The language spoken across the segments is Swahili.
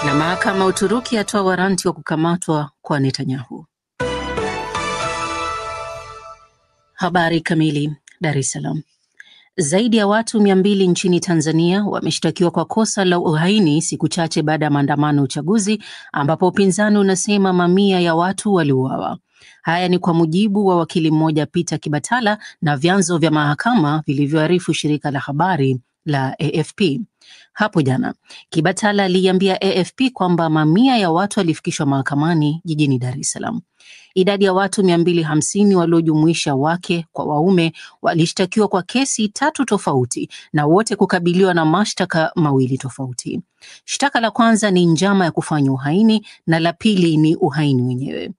Na mahakama ya Uturuki yatoa waranti wa kukamatwa kwa Netanyahu. Habari kamili. Dar es Salaam. Zaidi ya watu 200 nchini Tanzania wameshtakiwa kwa kosa la uhaini siku chache baada ya maandamano ya uchaguzi ambapo upinzani unasema mamia ya watu waliuawa. Haya ni kwa mujibu wa wakili mmoja Peter Kibatala na vyanzo vya mahakama vilivyoarifu shirika la habari la AFP. Hapo jana, Kibatala aliambia AFP kwamba mamia ya watu walifikishwa mahakamani jijini Dar es Salaam. Idadi ya watu 250 waliojumuisha wake kwa waume walishtakiwa kwa kesi 3 tofauti na wote kukabiliwa na mashtaka mawili tofauti. Shtaka la kwanza ni njama ya kufanya uhaini na la pili ni uhaini wenyewe.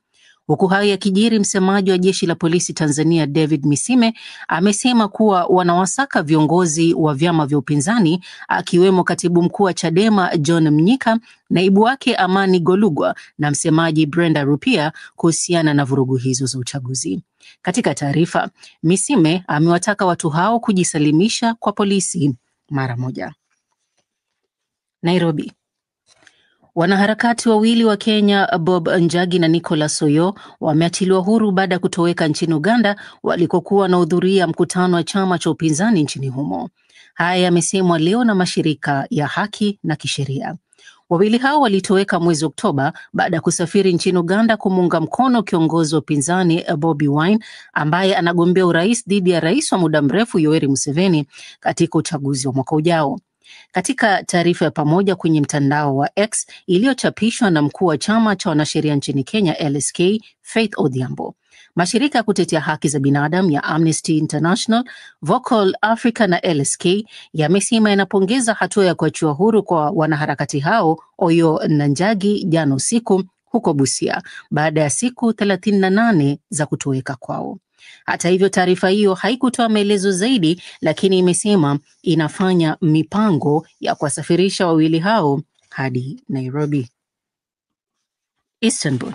Huku hayo yakijiri, msemaji wa jeshi la polisi Tanzania David Misime amesema kuwa wanawasaka viongozi wa vyama vya upinzani akiwemo katibu mkuu wa Chadema John Mnyika, naibu wake Amani Golugwa na msemaji Brenda Rupia kuhusiana na vurugu hizo za uchaguzi. Katika taarifa, Misime amewataka watu hao kujisalimisha kwa polisi mara moja. Nairobi. Wanaharakati wawili wa Kenya Bob Njagi na Nicholas Oyo wameachiliwa huru baada ya kutoweka nchini Uganda walikokuwa wanahudhuria mkutano wa chama cha upinzani nchini humo. Haya yamesemwa leo na mashirika ya haki na kisheria. Wawili hao walitoweka mwezi Oktoba baada ya kusafiri nchini Uganda kumuunga mkono kiongozi wa upinzani Bobi Wine ambaye anagombea urais dhidi ya rais wa muda mrefu Yoweri Museveni katika uchaguzi wa mwaka ujao. Katika taarifa ya pamoja kwenye mtandao wa X iliyochapishwa na mkuu wa chama cha wanasheria nchini Kenya LSK Faith Odhiambo, mashirika ya kutetea haki za binadamu ya Amnesty International, Vocal Africa na LSK yamesema yanapongeza hatua ya kuachiwa huru kwa wanaharakati hao Oyo na Njagi jana usiku huko Busia baada ya siku 38 za kutoweka kwao. Hata hivyo, taarifa hiyo haikutoa maelezo zaidi, lakini imesema inafanya mipango ya kuwasafirisha wawili hao hadi Nairobi. Istanbul.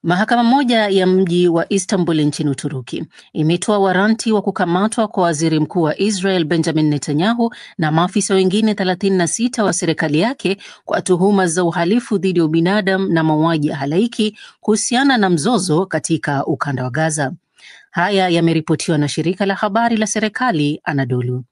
Mahakama moja ya mji wa Istanbul nchini Uturuki imetoa waranti wa kukamatwa kwa waziri mkuu wa Israel Benjamin Netanyahu na maafisa wengine 36 wa serikali yake kwa tuhuma za uhalifu dhidi ya ubinadamu na mauaji ya halaiki kuhusiana na mzozo katika ukanda wa Gaza. Haya yameripotiwa na shirika la habari la serikali Anadolu.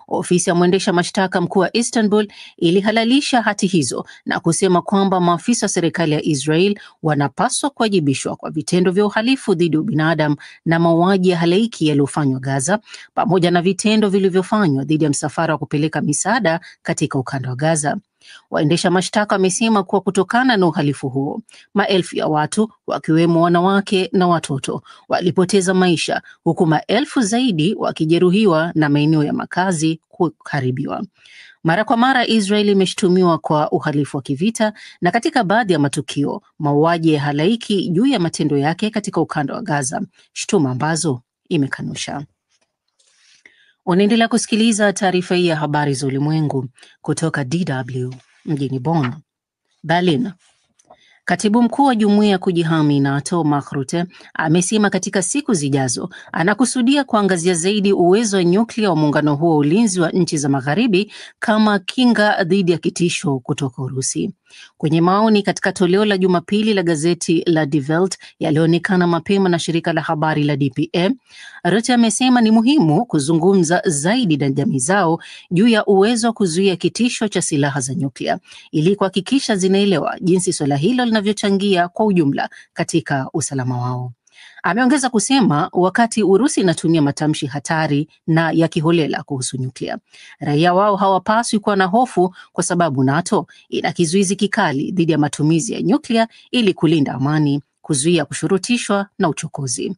Ofisi ya mwendesha mashtaka mkuu wa Istanbul ilihalalisha hati hizo na kusema kwamba maafisa wa serikali ya Israel wanapaswa kuwajibishwa kwa vitendo vya uhalifu dhidi ya ubinadamu na mauaji ya halaiki yaliyofanywa Gaza, pamoja na vitendo vilivyofanywa dhidi ya msafara wa kupeleka misaada katika ukanda wa Gaza. Waendesha mashtaka wamesema kuwa kutokana na uhalifu huo, maelfu ya watu wakiwemo wanawake na watoto walipoteza maisha, huku maelfu zaidi wakijeruhiwa na maeneo ya makazi kuharibiwa. Mara kwa mara Israeli imeshutumiwa kwa uhalifu wa kivita na katika baadhi ya matukio mauaji ya halaiki juu ya matendo yake katika ukanda wa Gaza, shutuma ambazo imekanusha. Unaendelea kusikiliza taarifa hii ya habari za ulimwengu kutoka DW mjini Bonn. Berlin. Katibu mkuu wa jumuiya ya kujihami NATO Mark Rutte amesema katika siku zijazo anakusudia kuangazia zaidi uwezo wa nyuklia wa muungano huo wa ulinzi wa nchi za magharibi kama kinga dhidi ya kitisho kutoka Urusi. Kwenye maoni katika toleo la Jumapili la gazeti la Die Welt yalionekana mapema na shirika la habari la DPA, Rutte amesema ni muhimu kuzungumza zaidi na jamii zao juu ya uwezo wa kuzuia kitisho cha silaha za nyuklia ili kuhakikisha zinaelewa jinsi swala hilo linavyochangia kwa ujumla katika usalama wao. Ameongeza kusema wakati Urusi inatumia matamshi hatari na ya kiholela kuhusu nyuklia, raia wao hawapaswi kuwa na hofu kwa sababu NATO ina kizuizi kikali dhidi ya matumizi ya nyuklia ili kulinda amani, kuzuia kushurutishwa na uchokozi.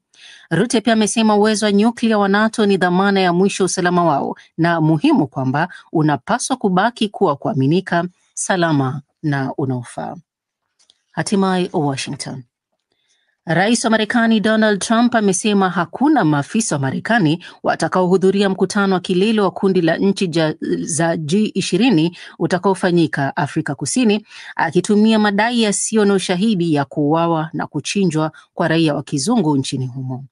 Rutte pia amesema uwezo wa nyuklia wa NATO ni dhamana ya mwisho usalama wao na muhimu kwamba unapaswa kubaki kuwa kuaminika, salama na unaofaa. Hatimaye Washington. Rais wa Marekani Donald Trump amesema hakuna maafisa wa Marekani watakaohudhuria mkutano wa kilele wa kundi la nchi za G20 utakaofanyika Afrika Kusini, akitumia madai yasiyo na ushahidi ya kuuawa na kuchinjwa kwa raia wa kizungu nchini humo.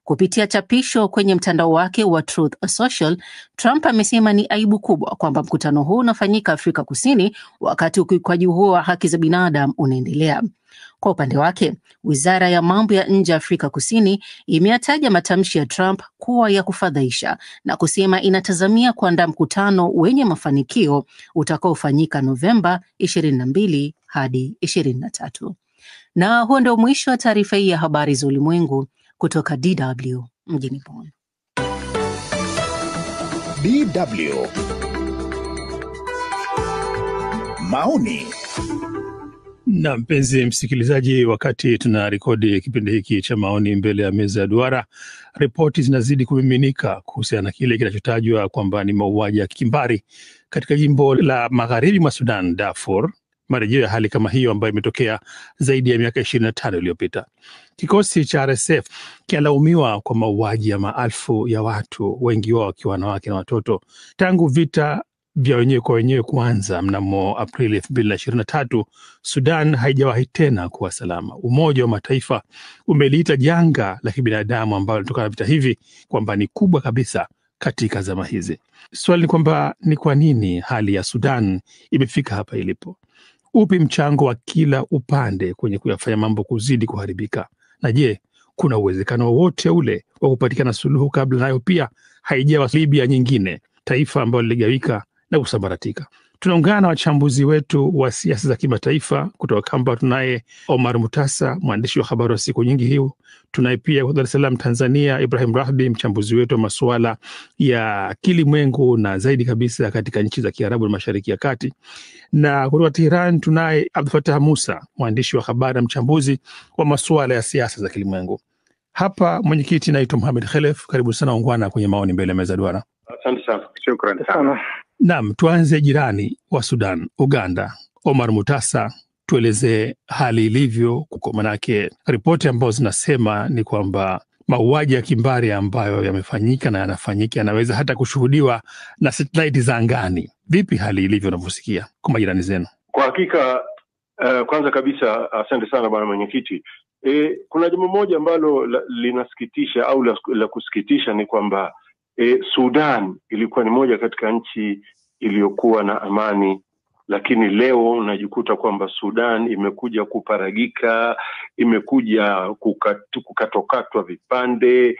Kupitia chapisho kwenye mtandao wake wa Truth Social, Trump amesema ni aibu kubwa kwamba mkutano huu unafanyika Afrika Kusini wakati ukiukwaji huo wa haki za binadamu unaendelea. Kwa upande wake, Wizara ya Mambo ya Nje ya Afrika Kusini imeyataja matamshi ya Trump kuwa ya kufadhaisha na kusema inatazamia kuandaa mkutano wenye mafanikio utakaofanyika Novemba 22 hadi 23. Na huo ndio mwisho wa taarifa hii ya habari za ulimwengu kutoka DW mjini Bonn. DW maoni. Na mpenzi msikilizaji, wakati tunarekodi kipindi hiki cha maoni mbele ya meza ya duara, ripoti zinazidi kumiminika kuhusiana na kile kinachotajwa kwamba ni mauaji ya kimbari katika jimbo la magharibi mwa Sudan, Darfur, marejeo ya hali kama hiyo ambayo imetokea zaidi ya miaka 25 iliyopita. Kikosi cha RSF kinalaumiwa kwa mauaji ya maelfu ya watu, wengi wao wakiwa wanawake na watoto, tangu vita vya wenyewe kwa wenyewe kuanza mnamo Aprili 2023. Sudan haijawahi tena kuwa salama. Umoja wa Mataifa umeliita janga la kibinadamu ambalo linatokana na vita hivi kwamba ni kubwa kabisa katika zama hizi. Swali ni kwamba ni kwa nini hali ya Sudan imefika hapa ilipo? Upi mchango wa kila upande kwenye kuyafanya mambo kuzidi kuharibika? Na je, kuna uwezekano wowote ule wa kupatikana suluhu kabla nayo pia haijawa Libya nyingine, taifa ambalo liligawika na kusambaratika? Tunaungana na wachambuzi wetu wa siasa za kimataifa kutoka Kamba. Tunaye Omar Mutasa, mwandishi wa habari wa siku nyingi hii. Tunaye pia Dar es Salaam, Tanzania, Ibrahim Rahbi, mchambuzi wetu wa masuala ya kilimwengu na zaidi kabisa katika nchi za Kiarabu na Mashariki ya Kati. Na kutoka Tehran tunaye Abdul Fattah Musa, mwandishi wa habari na mchambuzi wa masuala ya siasa za kilimwengu. Hapa mwenyekiti naitwa Mohamed Khelef. Karibu sana ungwana kwenye maoni mbele ya meza duara. Asante sana. Shukrani sana. Naam, tuanze jirani wa Sudan, Uganda. Omar Mutasa, tuelezee hali ilivyo, kwa manake ripoti ambazo zinasema ni kwamba mauaji ya kimbari ambayo yamefanyika na yanafanyika yanaweza hata kushuhudiwa na satellite za angani. Vipi hali ilivyo unavyosikia kwa majirani zenu? Kwa hakika kwanza kabisa asante sana bwana mwenyekiti. Kuna jambo moja ambalo linasikitisha au la kusikitisha ni kwamba Sudan ilikuwa ni moja katika nchi iliyokuwa na amani, lakini leo unajikuta kwamba Sudan imekuja kuparagika, imekuja kukatokatwa vipande.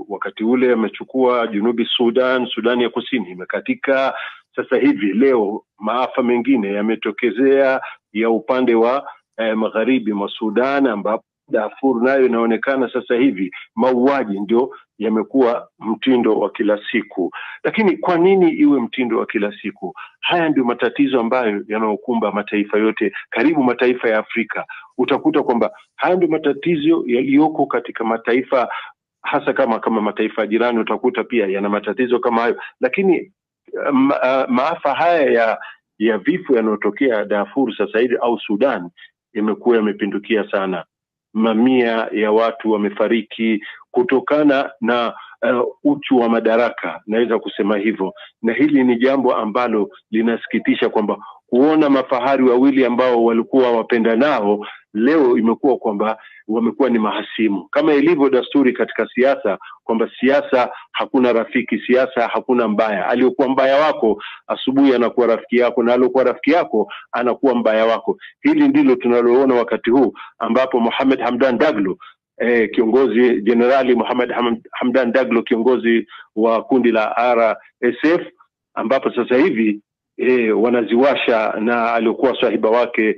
Wakati ule amechukua Junubi Sudan, Sudan ya Kusini imekatika. Sasa hivi leo maafa mengine yametokezea ya upande wa magharibi mwa Sudan, ambapo Darfur nayo inaonekana sasa hivi mauaji ndio yamekuwa mtindo wa kila siku. Lakini kwa nini iwe mtindo wa kila siku? Haya ndio matatizo ambayo yanaokumba mataifa yote, karibu mataifa ya Afrika. Utakuta kwamba haya ndio matatizo yaliyoko katika mataifa, hasa kama mataifa jirani utakuta pia yana matatizo kama hayo. Lakini maafa haya ya vifo yanayotokea Darfur sasa hivi au Sudan imekuwa yamepindukia sana. Mamia ya watu wamefariki kutokana na uchu wa madaraka, naweza kusema hivyo. Na hili ni jambo ambalo linasikitisha kwamba kuona mafahari wawili ambao walikuwa wapenda nao leo imekuwa kwamba wamekuwa ni mahasimu. Kama ilivyo desturi katika siasa kwamba siasa hakuna rafiki, siasa hakuna mbaya. Aliyokuwa mbaya wako asubuhi anakuwa rafiki yako, na aliyokuwa rafiki yako anakuwa mbaya wako. Hili ndilo tunaloona wakati huu ambapo Mohamed Hamdan Daglo, kiongozi Generali Mohamed Hamdan Daglo, kiongozi wa kundi la RSF, ambapo sasa hivi wanaziwasha na alikuwa sahiba wake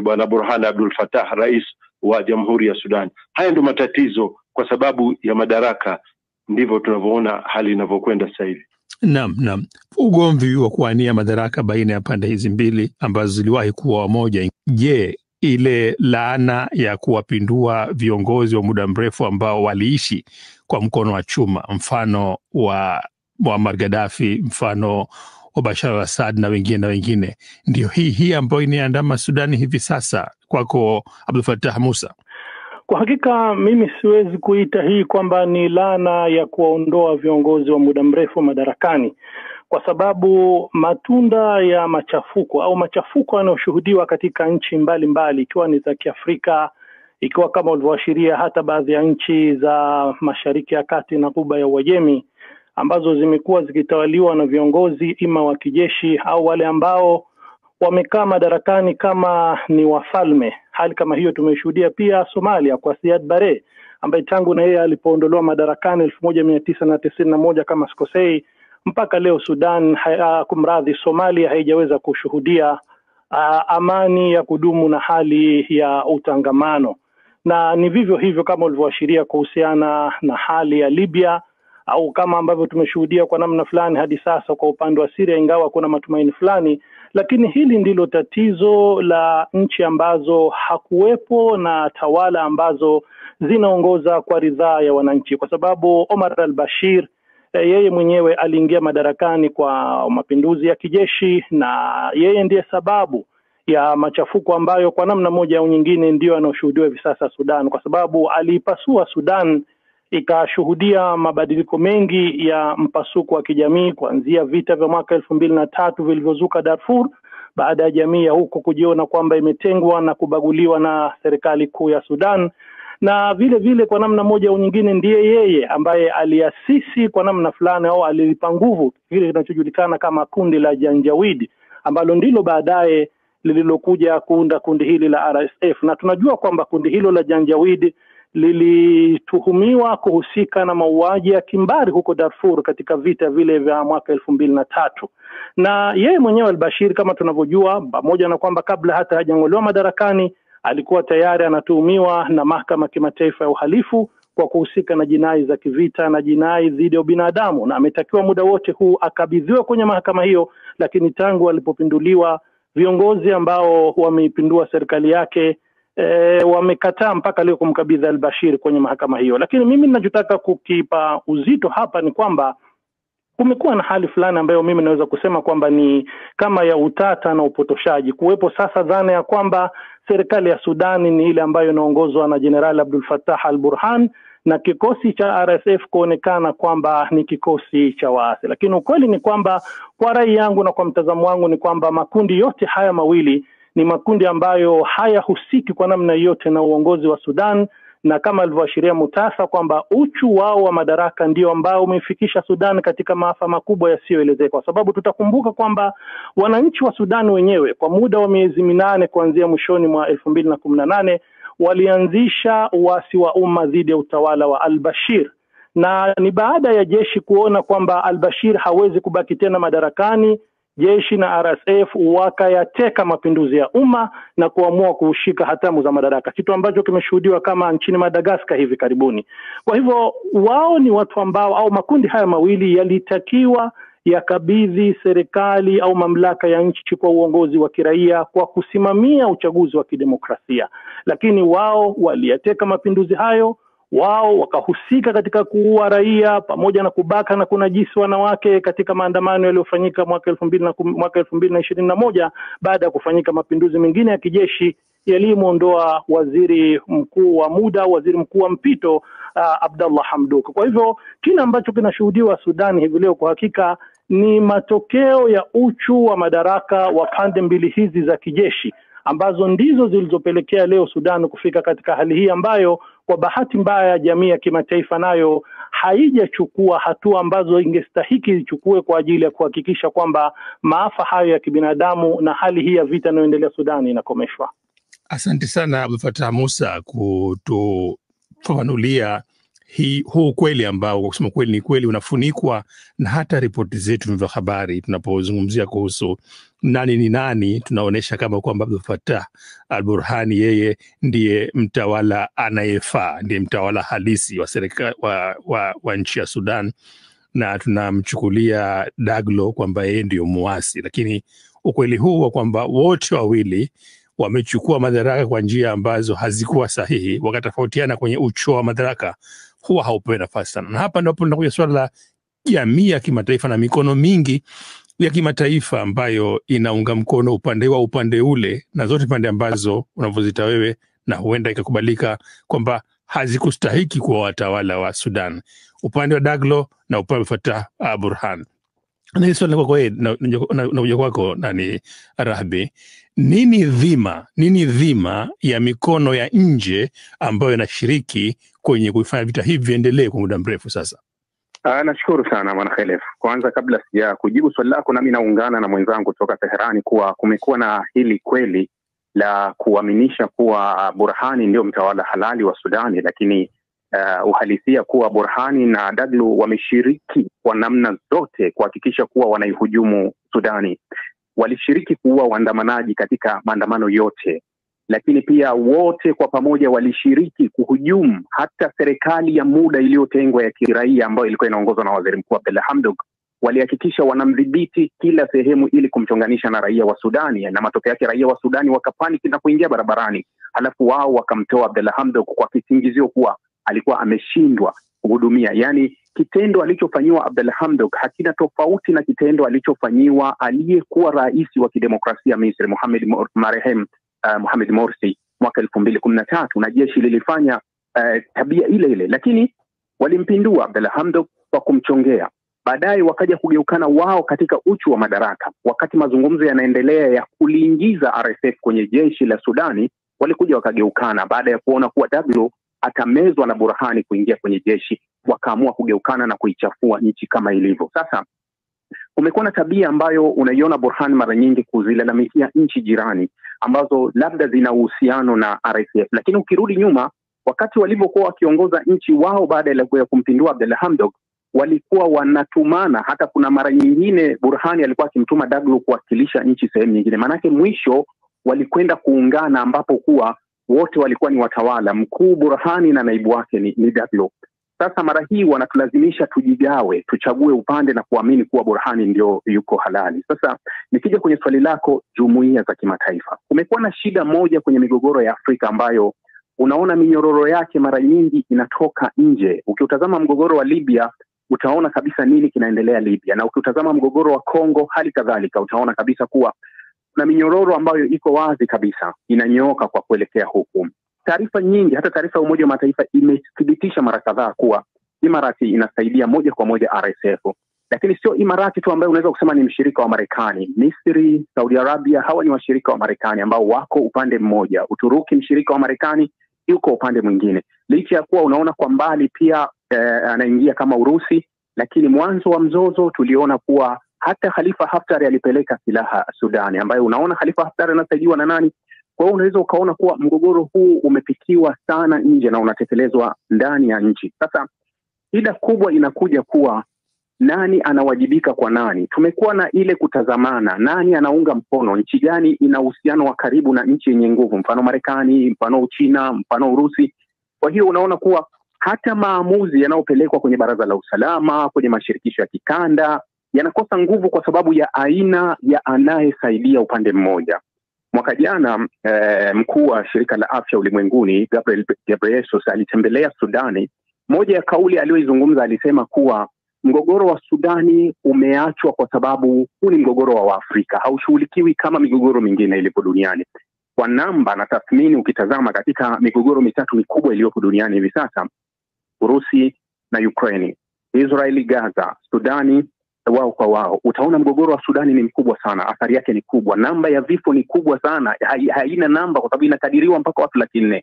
Bwana Burhan Abdul Fattah, rais wa Jamhuri ya Sudan. Haya ndio matatizo kwa sababu ya madaraka. Ndivyo tunavyoona hali inavyokwenda sasa hivi. Naam. Ugomvi wa kuania madaraka baina ya pande hizi mbili ambazo ziliwahi kuwa moja. Je, ile laana ya kuwapindua viongozi wa muda mrefu ambao waliishi kwa mkono wa chuma, mfano wa Muammar Gaddafi, mfano wa Bashar al-Assad na wengine, ndio hii ambayo inaandama Sudani hivi sasa? Kwako Abdul Fattah Musa. Kwa hakika mimi siwezi kuita hii kwamba ni laana ya kuwaondoa viongozi wa muda mrefu madarakani, kwa sababu matunda ya machafuko yanayoshuhudiwa katika nchi mbalimbali ikiwa ni za Kiafrika, ikiwa kama ulivyoashiria hata baadhi ya nchi za Mashariki ya Kati na Ghuba ya Uajemi ambazo zimekuwa zikitawaliwa na viongozi ima wa kijeshi au wale ambao wamekaa madarakani kama ni wafalme. Hali kama hiyo tumeshuhudia pia Somalia kwa Siad Barre, ambaye tangu na yeye alipoondolewa madarakani 1991 kama sikosei, mpaka leo Sudan Somalia haijaweza kushuhudia amani ya kudumu na hali ya utangamano. Na ni vivyo hivyo kama ulivyoashiria kuhusiana na hali ya Libya, au kama ambavyo tumeshuhudia kwa namna fulani hadi sasa kwa upande wa Syria, ingawa kuna matumaini fulani. Lakini hili ndilo tatizo la nchi ambazo hakuwepo na tawala ambazo zinaongoza kwa ridhaa ya wananchi, kwa sababu Omar al-Bashir yeye mwenyewe aliingia madarakani kwa mapinduzi ya kijeshi, na yeye ndiye sababu ya machafuko ambayo kwa namna moja au nyingine ndio yanayoshuhudiwa hivi sasa Sudan, kwa sababu alipasua Sudan ikashuhudia mabadiliko mengi ya mpasuko wa kijamii, kuanzia vita vya mwaka 2003 vilivyozuka Darfur, baada ya jamii ya huko kujiona kwamba imetengwa na kubaguliwa na serikali kuu ya Sudan. Na vile vile kwa namna moja au nyingine ndiye yeye ambaye aliasisi kwa namna fulani au alilipa nguvu kile kinachojulikana kama kundi la Janjaweed, ambalo ndilo baadaye lililokuja kuunda kundi hili la RSF. Na tunajua kwamba kundi hilo la Janjaweed lilituhumiwa kuhusika na mauaji ya kimbari huko Darfur katika vita vile vya mwaka 2003. Na yeye mwenyewe al-Bashir kama tunavyojua, pamoja na kwamba kabla hata hajang'olewa madarakani alikuwa tayari anatuhumiwa na mahakama ya kimataifa ya uhalifu kwa kuhusika na jinai za kivita na jinai dhidi ya binadamu, na ametakiwa muda wote huu akabidhiwa kwenye mahakama hiyo. Lakini tangu alipopinduliwa, viongozi ambao wameipindua serikali yake wamekataa mpaka leo kumkabidhi al-Bashir kwenye mahakama hiyo. Lakini mimi ninachotaka kukipa uzito hapa ni kwamba kumekuwa na hali fulani ambayo mimi naweza kusema kwamba ni kama ya utata na upotoshaji. Kuwepo sasa dhana ya kwamba serikali ya Sudani ni ile ambayo inaongozwa na Jenerali Abdul Fattah al-Burhan na kikosi cha RSF kuonekana kwamba ni kikosi cha waasi. Lakini ukweli ni kwamba kwa rai yangu na kwa mtazamo wangu ni kwamba makundi yote haya mawili ni makundi ambayo hayahusiki kwa namna yote na uongozi wa Sudan, na kama alivyoashiria Mutasa kwamba uchu wao wa madaraka ndio ambao umeifikisha Sudan katika maafa makubwa yasiyoelezeka. Kwa sababu tutakumbuka kwamba wananchi wa Sudan wenyewe kwa muda wa miezi 8 kuanzia mwishoni mwa 2018 walianzisha uasi wa umma dhidi ya utawala wa al-Bashir, na ni baada ya jeshi kuona kwamba al-Bashir hawezi kubaki tena madarakani, jeshi na RSF wakayateka mapinduzi ya umma na kuamua kushika hatamu za madaraka, kitu ambacho kimeshuhudiwa kama nchini Madagascar hivi karibuni. Kwa hivyo wao ni watu ambao au makundi haya mawili yalitakiwa yakabidhi serikali au mamlaka ya nchi kwa uongozi wa kiraia kwa kusimamia uchaguzi wa kidemokrasia, lakini wao waliyateka mapinduzi hayo, wao wakahusika katika kuua raia pamoja na kubaka na kunajisi wanawake katika maandamano yaliyofanyika mwaka 2021 baada ya kufanyika mapinduzi mengine ya kijeshi yaliyomuondoa waziri mkuu wa muda, waziri mkuu wa mpito Abdallah Hamdok. Kwa hivyo kile ambacho kinashuhudiwa Sudan hivi leo kwa hakika ni matokeo ya uchu wa madaraka wa pande mbili hizi za kijeshi, ambazo ndizo zilizopelekea leo Sudan kufika katika hali hii ambayo kwa bahati mbaya jamii ya kimataifa nayo haijachukua hatua ambazo ingestahiki ichukue kwa ajili ya kuhakikisha kwamba maafa hayo ya kibinadamu na hali hii ya vita inayoendelea Sudan inakomeshwa. Asante sana Abdul Fattah Musa kutufafanulia huu kweli ambao kwa kusema kweli ni kweli unafunikwa na hata ripoti zetu vya habari. Tunapozungumzia kuhusu nani ni nani, tunaonesha kama kwamba Abdul Fattah al-Burhani yeye ndiye mtawala anayefaa, ndiye mtawala halisi wa serikali wa nchi ya Sudan, na tunamchukulia Daglo kwamba yeye ndio muasi. Lakini ukweli huu wa kwamba wote wawili wamechukua madaraka kwa njia ambazo hazikuwa sahihi, wakatofautiana kwenye ucho wa madaraka, huwa haupewi nafasi sana. Na hapa ndipo tunakuja swala la jamii ya kimataifa na mikono mingi ya kimataifa ambayo inaunga mkono upande ule, na zote pande ambazo unavyozita wewe, na huenda ikakubalika kwamba hazikustahiki kuwa watawala wa Sudan, upande wa Daglo na upande wa Fattah Burhan. Na hili swali kwa na kwako nani Rahbi, nini dhima ya mikono ya nje ambayo inashiriki kwenye kufanya vita hivi viendelee kwa muda mrefu sasa? Nashukuru sana Bwana Khalef. Kwanza kabla sija kujibu swali lako, nami naungana na mwenzangu kutoka Teherani kuwa kumekuwa na hili kweli la kuaminisha kuwa Burhani ndio mtawala halali wa Sudani, lakini uhalisia kuwa Burhani na Daglo wameshiriki kwa namna zote kuhakikisha kuwa wanaihujumu Sudani. Walishiriki kuua waandamanaji katika maandamano yote, lakini pia wote kwa pamoja walishiriki kuhujumu hata serikali ya muda iliyotengwa ya kiraia ambayo ilikuwa inaongozwa na Waziri Mkuu Abdalla Hamdok. Walihakikisha wanamdhibiti kila sehemu ili kumchonganisha na raia wa Sudani, na matokeo yake raia wa Sudani wakapaniki na kuingia barabarani. Halafu wao wakamtoa Abdalla Hamdok kwa kisingizio kuwa alikuwa ameshindwa kuhudumia. Yani kitendo alichofanyiwa Abdalla Hamdok hakina tofauti na kitendo alichofanyiwa aliyekuwa rais wa kidemokrasia Misri Mohamed Morsi mwaka 2013, na jeshi lilifanya tabia ile ile, lakini walimpindua Abdalla Hamdok kwa kumchongea. Baadaye wakaja kugeukana wao katika uchu wa madaraka. Wakati mazungumzo yanaendelea ya kuliingiza RSF kwenye jeshi la Sudani, walikuja wakageukana baada ya kuona kuwa Daglo atamezwa na Burhani kuingia kwenye jeshi, wakaamua kugeukana na kuichafua nchi kama ilivyo. Sasa kumekuwa na tabia ambayo unaiona Burhani mara nyingi kuzilalamikia nchi jirani ambazo labda zina uhusiano na RSF, lakini ukirudi nyuma wakati walivyokuwa wakiongoza nchi wao baada ya kumpindua Abdalla Hamdok, walikuwa wanatumana. Hata kuna mara nyingine Burhani alikuwa akimtuma Daglo kuwakilisha nchi sehemu nyingine, manake mwisho walikwenda kuungana ambapo kuwa wote walikuwa ni watawala, mkuu Burhani na naibu wake ni Daglo. Sasa mara hii wanatulazimisha tujigawe, tuchague upande na kuamini kuwa Burhani ndio yuko halali. Sasa nikija kwenye swali lako, jumuiya za kimataifa, kumekuwa na shida moja kwenye migogoro ya Afrika ambayo unaona minyororo yake mara nyingi inatoka nje. Ukiutazama mgogoro wa Libya utaona kabisa nini kinaendelea Libya, na ukiutazama mgogoro wa Kongo hali kadhalika utaona kabisa kuwa na minyororo ambayo iko wazi kabisa inanyooka kwa kuelekea huku. Taarifa nyingi, hata taarifa ya Umoja wa Mataifa imethibitisha mara kadhaa kuwa Imarati inasaidia moja kwa moja RSF. Lakini sio Imarati tu ambayo unaweza kusema ni mshirika wa Marekani. Misri, Saudi Arabia, hawa ni washirika wa Marekani ambao wako upande mmoja. Uturuki mshirika wa Marekani, yuko upande mwingine. Licha ya kuwa unaona kwa mbali pia anaingia kama Urusi, lakini mwanzo wa mzozo tuliona kuwa hata Khalifa Haftar alipeleka silaha Sudani, ambayo unaona Khalifa Haftar anasaidiwa na nani? Kwa hiyo unaweza ukaona kuwa mgogoro huu umepikiwa sana nje na unatekelezwa ndani ya nchi. Sasa shida kubwa inakuja kuwa nani anawajibika kwa nani. Tumekuwa na ile kutazamana, nani anaunga mkono, nchi gani ina uhusiano wa karibu na nchi yenye nguvu, mfano Marekani, mfano Uchina, mfano Urusi. Kwa hiyo unaona kuwa hata maamuzi yanayopelekwa kwenye Baraza la Usalama, kwenye mashirikisho ya kikanda, yanakosa nguvu kwa sababu ya aina ya anayesaidia upande mmoja. Mwaka jana mkuu wa shirika la afya ulimwenguni Gabriel Ghebreyesus alitembelea Sudani. Moja ya kauli aliyoizungumza alisema kuwa mgogoro wa Sudani umeachwa kwa sababu huu ni mgogoro wa Afrika, haushughulikiwi kama migogoro mingine ilipo duniani. Kwa namba na tathmini, ukitazama katika migogoro mitatu mikubwa iliyopo duniani hivi sasa, Urusi na Ukraine, Israeli Gaza, Sudani wao kwa wao, utaona mgogoro wa Sudani ni mkubwa sana, athari yake ni kubwa, namba ya vifo ni kubwa sana, haina namba kwa sababu inakadiriwa mpaka watu 400,000,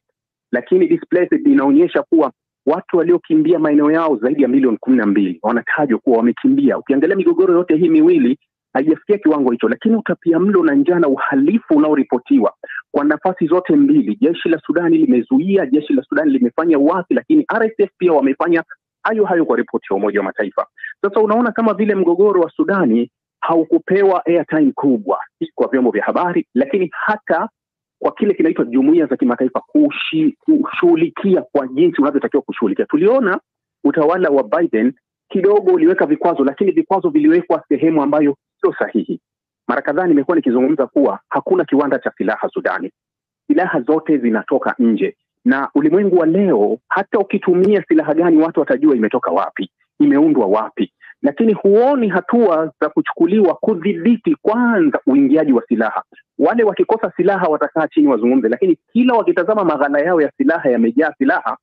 lakini displaced inaonyesha kuwa watu waliokimbia maeneo yao zaidi ya milioni 12 wanatajwa kuwa wamekimbia. Ukiangalia migogoro yote hii miwili haijafikia kiwango hicho, lakini utapiamlo na njaa na uhalifu unaoripotiwa kwa nafasi zote mbili. Jeshi la Sudani limezuia, jeshi la Sudani limefanya uasi, lakini RSF pia wamefanya hayo kwa ripoti ya Umoja wa Mataifa. Sasa unaona kama vile mgogoro wa Sudani haukupewa airtime kubwa kwa vyombo vya habari, lakini hata kwa kile kinaitwa jumuiya za kimataifa kushughulikia kwa jinsi unavyotakiwa kushughulikia. Tuliona utawala wa Biden kidogo uliweka vikwazo, lakini vikwazo viliwekwa sehemu ambayo sio sahihi. Mara kadhaa nimekuwa nikizungumza kuwa hakuna kiwanda cha silaha Sudani. Silaha zote zinatoka nje. Na ulimwengu wa leo, hata ukitumia silaha gani watu watajua imetoka wapi, imeundwa wapi. Lakini huoni hatua za kuchukuliwa kudhibiti kwanza uingiaji wa silaha. Wale wakikosa silaha watakaa chini wazungumze, lakini kila wakitazama maghala yao ya silaha yamejaa silaha,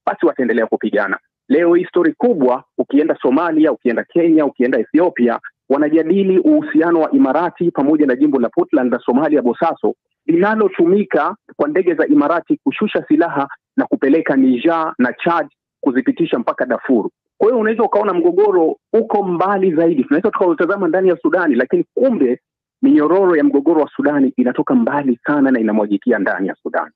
basi wataendelea kupigana. Leo hii story kubwa, ukienda Somalia, ukienda Kenya, ukienda Ethiopia, wanajadili uhusiano wa Imarati pamoja na jimbo la Puntland na Somalia Bosaso, linalotumika kwa ndege za Imarati kushusha silaha na kupeleka Niger na Chad kuzipitisha mpaka Darfur. Kwa hiyo unaweza ukaona mgogoro uko mbali zaidi. Tunaweza tukautazama ndani ya Sudani, lakini kumbe minyororo ya mgogoro wa Sudani inatoka mbali sana na inamwagikia ndani ya Sudani.